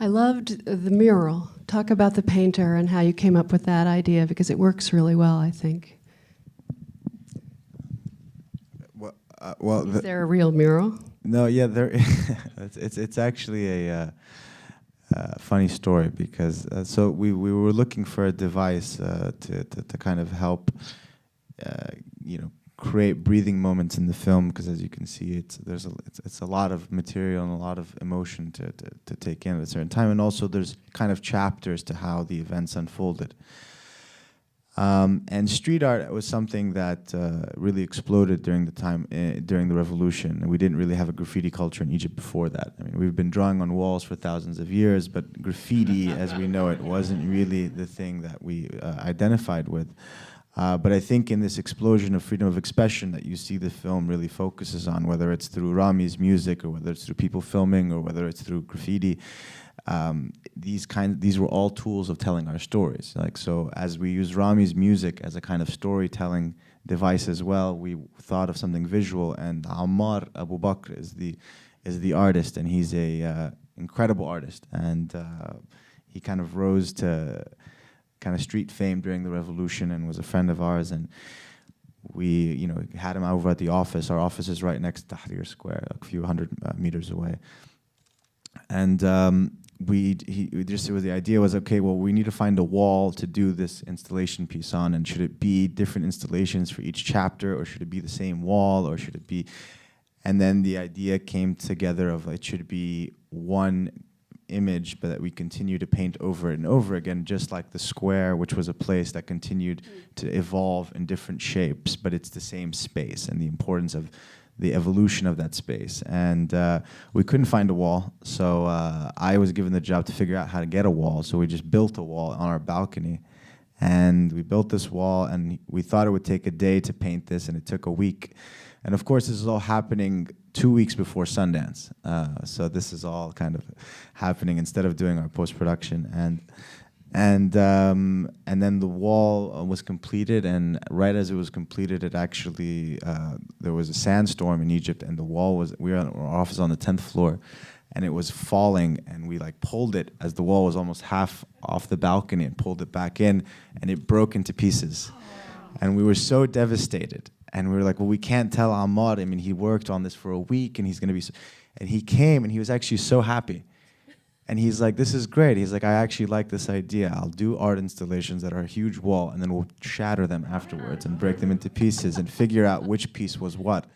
loved the mural. Talk about the painter and how you came up with that idea, because it works really well, I think. Is there a real mural? No, yeah, there. It's actually a funny story because so we were looking for a device to kind of help create breathing moments in the film, because as you can see, it's a lot of material and a lot of emotion to take in at a certain time, and also there's kind of chapters to how the events unfolded. And street art was something that really exploded during the time, during the revolution. And we didn't really have a graffiti culture in Egypt before that. I mean, we've been drawing on walls for thousands of years, but graffiti, as we know it, wasn't really the thing that we identified with. But I think in this explosion of freedom of expression that you see the film really focuses on, whether it's through Rami's music or whether it's through people filming or whether it's through graffiti, these were all tools of telling our stories. Like, so as we use Rami's music as a kind of storytelling device as well, we thought of something visual, and Ammar Abou Bakr is the artist, and he's a incredible artist, and he kind of rose to kind of street fame during the revolution and was a friend of ours, and we had him over at the office. Our office is right next to Tahrir Square, a few hundred meters away. And the idea was, okay, well, we need to find a wall to do this installation piece on, and should it be different installations for each chapter, or should it be the same wall, or should it be, and then the idea came together of it should be one image, but that we continue to paint over and over again, just like the square, which was a place that continued to evolve in different shapes, but it's the same space, and the importance of the evolution of that space. And we couldn't find a wall, so I was given the job to figure out how to get a wall, so we just built a wall on our balcony. And we built this wall, and we thought it would take a day to paint this, and it took a week. And of course, this is all happening 2 weeks before Sundance. So this is all kind of happening instead of doing our post-production. And then the wall was completed, and right as it was completed, it actually, there was a sandstorm in Egypt, and the wall was, we were in our office on the 10th floor, and it was falling, and we like pulled it as the wall was almost half off the balcony, and pulled it back in, and it broke into pieces. And we were so devastated. And we were like, well, we can't tell Ammar. I mean, he worked on this for a week, and he's going to be so, and he came, and he was actually so happy. And he's like, this is great. He's like, I actually like this idea. I'll do art installations that are a huge wall, and then we'll shatter them afterwards and break them into pieces and figure out which piece was what.